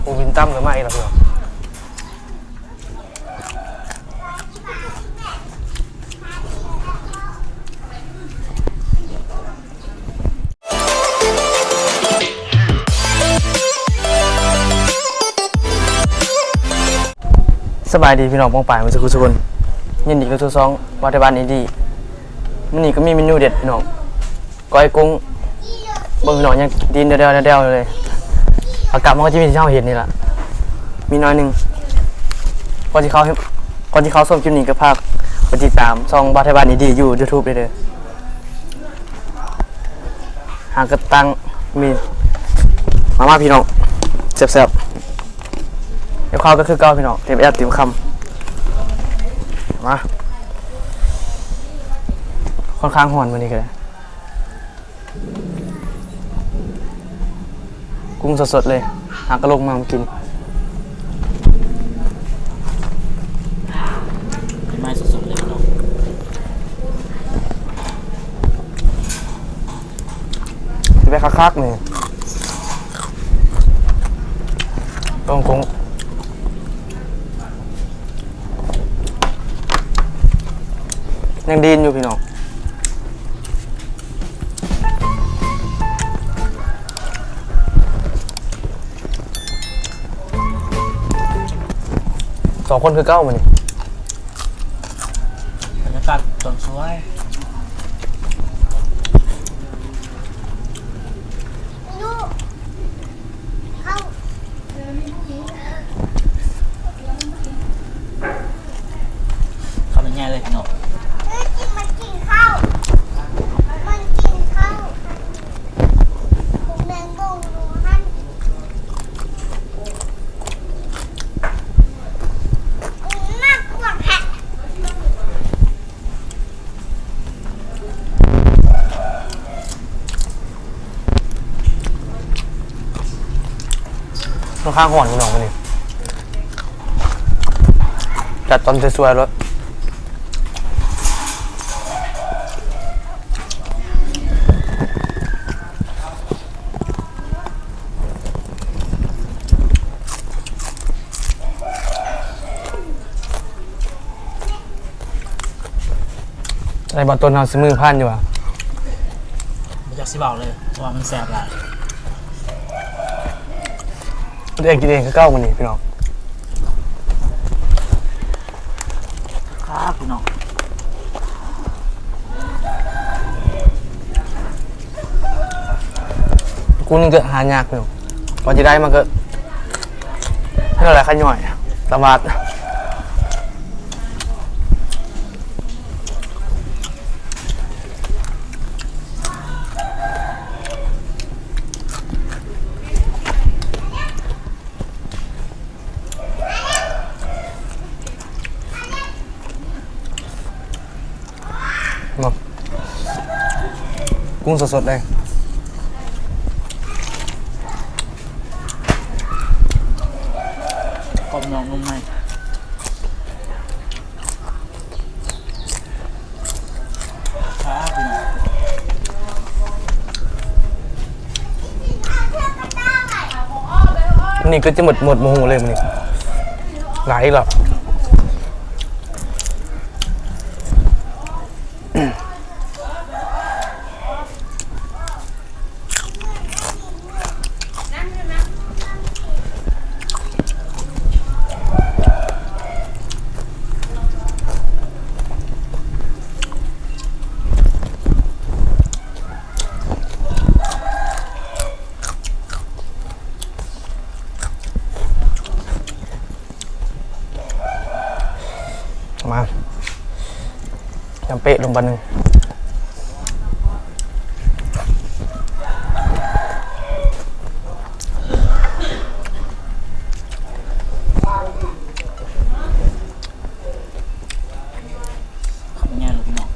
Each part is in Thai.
โอ้วินตั้มกับมาอีกแล้วเพื่อนสบายดีพี่น้องป้องป่ายมาสักคนยินดีกับทุกซ้องวัฒนบ้านนี้ดีมันนี่ก็มีเมนูเด็ดพี่น้องก้อยกุ้งเบิ่งพี่น้องยังดินเดียวเลยอากาศมันก็จะมีที่เช่าเห็นนี่แหละมีน้อยหนึ่งก่อนที่เขาส้มคลิปนี้ก็พากไปติดตามช่องวัฒนบ้านนี้ดีอยู่ YouTube เลยหางกระตังมีมาพี่น้องแซ่บเดี๋ยวข้าวก็คือเก้าพี่น้องเต็มแอดเต็มคำมาค่อนข้างห่อนวันนี้เลยกุ้งสดๆเลยหากระโหลกมากินไม้สดๆเลยพี่น้องที่ไปคักๆนี่ต้องกุ้งยังดีนอยู่พี่น้อง2 คนคือเก้ามันนี่บรรยากาศสดสวยเข้าไปง่ายเลยพี่น้องค่อนข้างห่อนพี่น้องมันนี่จัดตอนสวยๆรถไอ้บอลต้นเอาซื้อมือพันอยู่อ่ะไม่อยากสิบอกเลยว่ามันแสบหลายเองกินเองคือเก้ามันนี่พี่น้องครับพี่น้องกูนึงเกิดหายากพี่น้องพอจะได้มาก็ให้อะไรขย่อยสวัสดกุ้งสดๆเลยกรอบนอกนุ่มในครับพี่น้องนี่ก็จะหมดโมโหเลยมันนี่หลายหรอกมาจำเป๊ะลงไปหนึ่งเข้าไปง่ายเลยพี่น้อง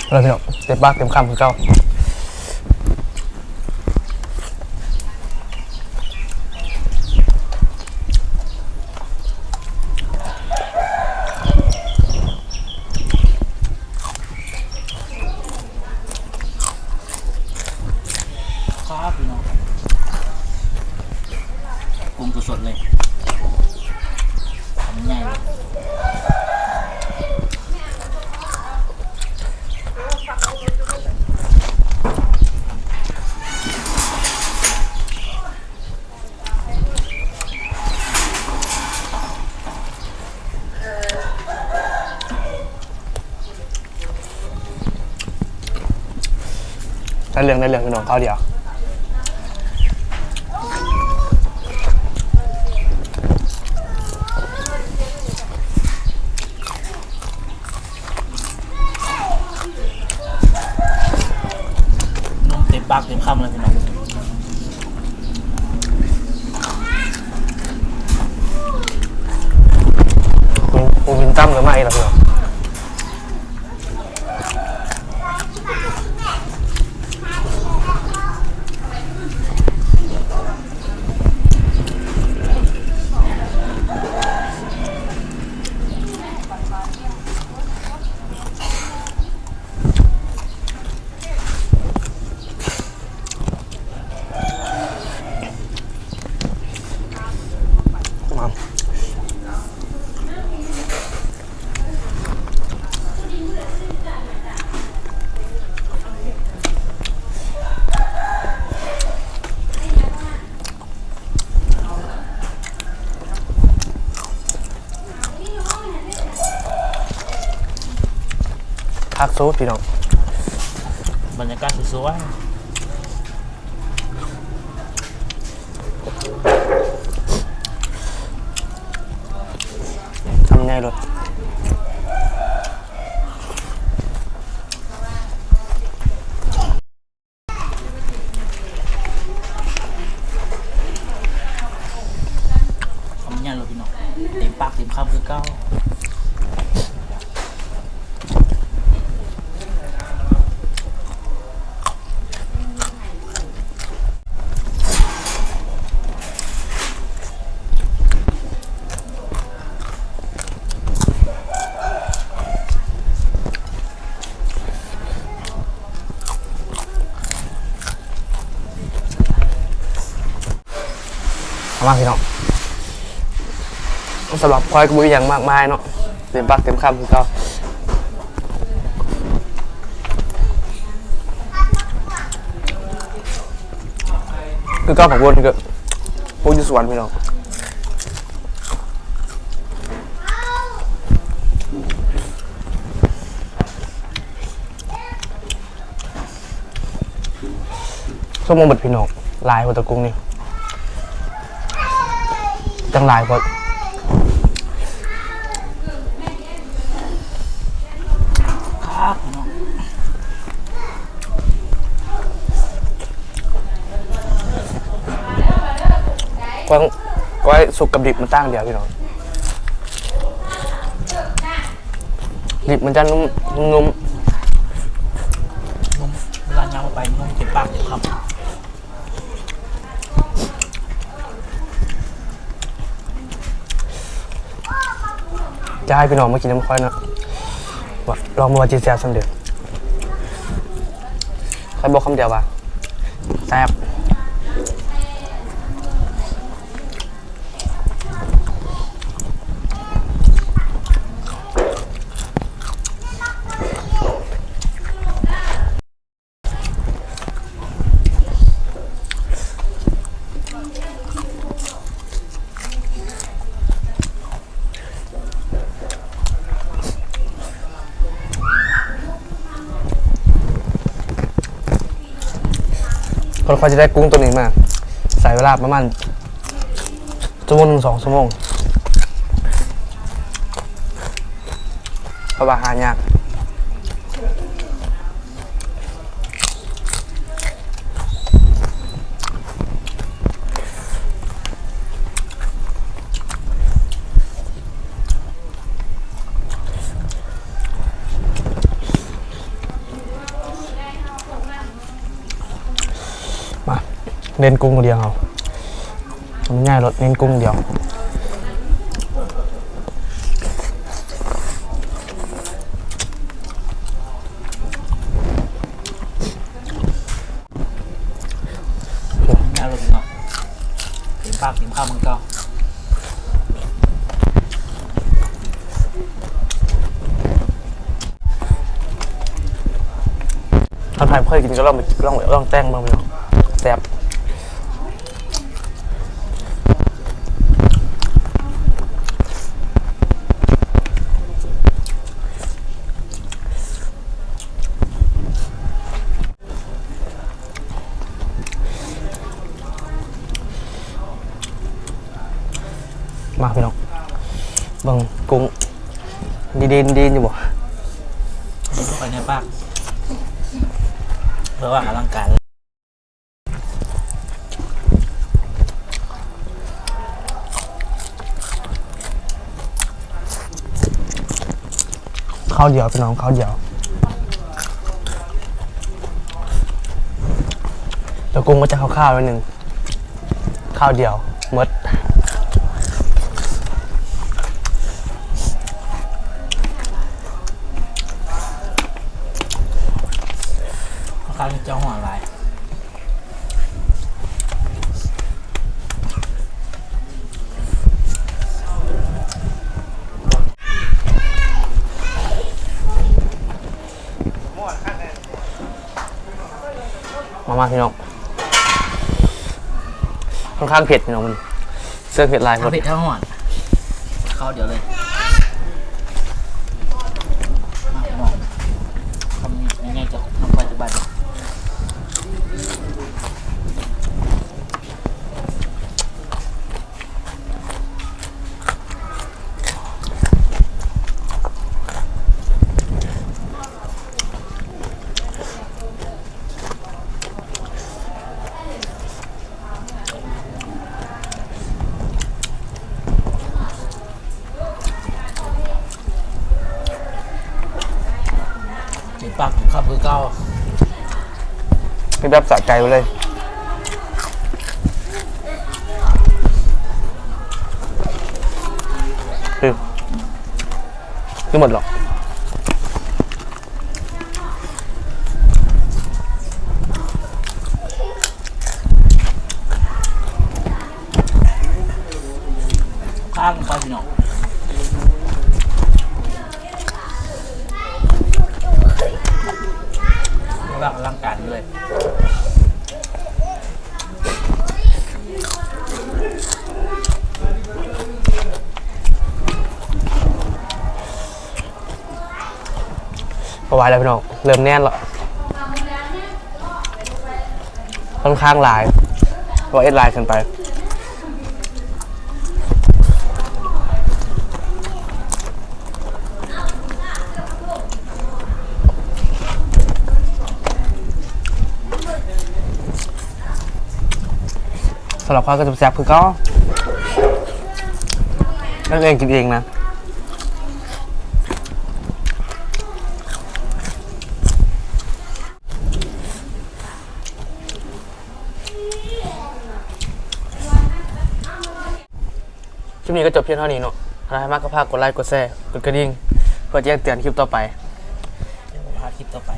อะไรพี่น้องเต็มปากเต็มคำคือเก่าครับพี่น้องกุ้งสดๆเลยทำง่ายเลย ได้เรื่องพี่น้องเขาเดียวนุ่มเต็มปากเต็มคำเลยพี่น้องกูกินตั้มหรือไม่หรอพี่น้องพักซูดพี่น้อง บรรยากาศสวย ทำไงรถๆทำง่ายเลยพี่น้องเต็มปากเต็มคำคือเก้าเอามาพี่น้องสำหรับพลอยกระบุยอย่างมากมายเนาะเต็มปากเต็มคำคือเก่าคือเก่าผักวนก็พวกอยู่สวนพี่น้องส้มมบัดพี่น้องลายหัวตะกุ้งนี่จังลายพอครับพี่น้องก้อยสุกกับดิบมันตั้งเดียวพี่น้องดิบมันจะนุ่มนุ่มเวลาย่างไปนุ่มเต็มปากเต็มคำ จะให้พี่น้องมากินน้ำค่อยเนาะลองมาว่าจีแซ่บสักเดือดค่อยบอกคำเดียวว่าแซ่บคนเขาจะได้กุ้งตัวนี้มาใส่เวลาประมาณ1-2 ชั่วโมงเพราะว่าหายาก เน้นกุ้งเดียวเอามันง่ายรสเน้นกุ้งเดียวแม่ลงเนาะเต็มปากเต็มคำมันก็ ถ้าใครเคยกินก็ลองแต่งบ้างไหมเนาะแซ่บมาพี่น้องเบิ่งกุ้งดีอยู่บ่ นี่เข้าไปในปากเพื่อว่าอลังการ ข้าวเดียวพี่น้องข้าวเดียวแล้วกุ้งก็จะข้าวๆไว้หนึ่งข้าวเดียวหมด ข้าวเจ้าหัวลาย มาพี่น้องค่อนข้างเผ็ดพี่น้องมันเสื้อเผ็ดลายหม ทั้ ด งเผ็ดทั้งหวานข้าวเดียวเลยมาหน่อยทำยังไงจะทำปัจจุบันติดปากถึงข้าวคือเก้า พี่แบบสะใจไปเลยคือหมดหรอก ข้างไปพี่น้องแบบอลังการเลย พอไหวแล้วพี่น้องเริ่มแน่นแล้วค่อนข้างลายเพราะเอ็ดลายขึ้นไปสำหรับข้าวก็จะแซ่บคือก็นั่นเองกินเองนะคลิปนี้ก็จบเพียงเท่านี้เนาะถ้าใครมากก็ฝากกดไลค์กดแชร์กดกระดิ่งเพื่อแจ้งเตือนคลิปต่อไป เดี๋ยวผมพาคลิปต่อไป